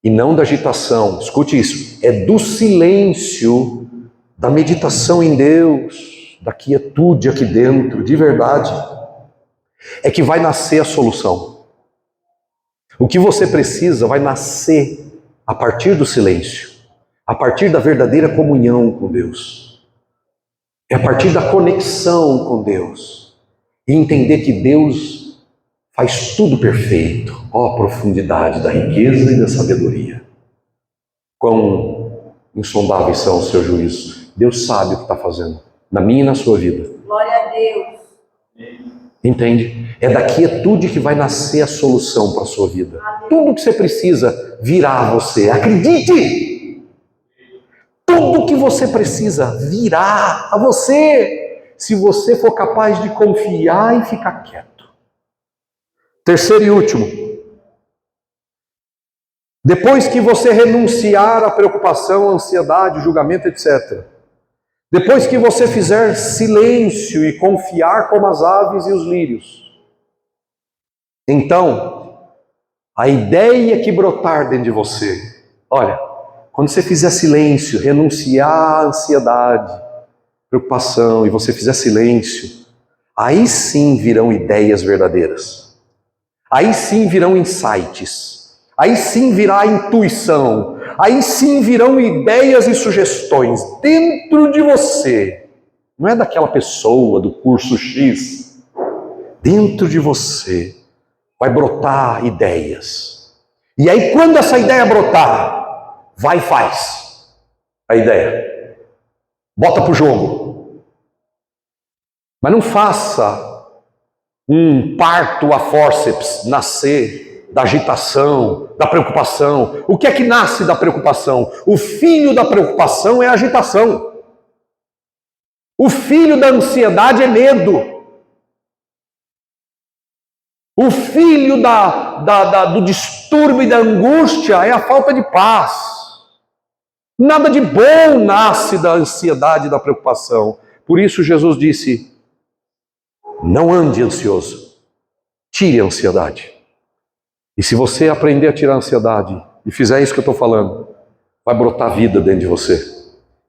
E não da agitação. Escute isso. É do silêncio, da meditação em Deus, da quietude aqui dentro, de verdade, é que vai nascer a solução. O que você precisa vai nascer a partir do silêncio, a partir da verdadeira comunhão com Deus. É a partir da conexão com Deus. E entender que Deus faz tudo perfeito. Ó, a profundidade da riqueza e da sabedoria. Quão insondáveis são os seus juízos. Deus sabe o que está fazendo, na minha e na sua vida. Glória a Deus. Entende? É da quietude que vai nascer a solução para a sua vida. Tudo que você precisa virá a você. Acredite! Tudo que você precisa virá a você, se você for capaz de confiar e ficar quieto. Terceiro e último. Depois que você renunciar à preocupação, à ansiedade, julgamento, etc. Depois que você fizer silêncio e confiar como as aves e os lírios, então, a ideia que brotar dentro de você, olha, quando você fizer silêncio, renunciar à ansiedade, preocupação, e você fizer silêncio, aí sim virão ideias verdadeiras. Aí sim virão insights. Aí sim virá intuição. Aí sim virão ideias e sugestões dentro de você. Não é daquela pessoa do curso X. Dentro de você vai brotar ideias. E aí quando essa ideia brotar, vai e faz a ideia. Bota pro jogo. Mas não faça um parto a fórceps nascer da agitação, da preocupação. O que é que nasce da preocupação? O filho da preocupação é a agitação. O filho da ansiedade é medo. O filho do distúrbio e da angústia é a falta de paz. Nada de bom nasce da ansiedade e da preocupação. Por isso Jesus disse: não ande ansioso, tire a ansiedade. E se você aprender a tirar a ansiedade e fizer isso que eu estou falando, vai brotar vida dentro de você.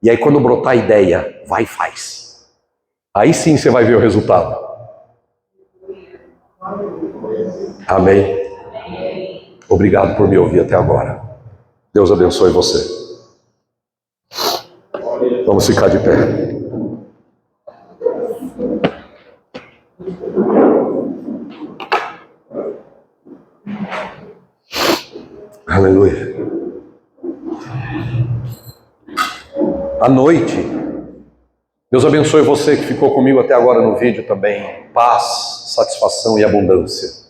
E aí quando brotar a ideia, vai e faz. Aí sim você vai ver o resultado. Amém? Obrigado por me ouvir até agora. Deus abençoe você. Vamos ficar de pé. Aleluia. À noite, Deus abençoe você que ficou comigo até agora no vídeo também. Paz, satisfação e abundância.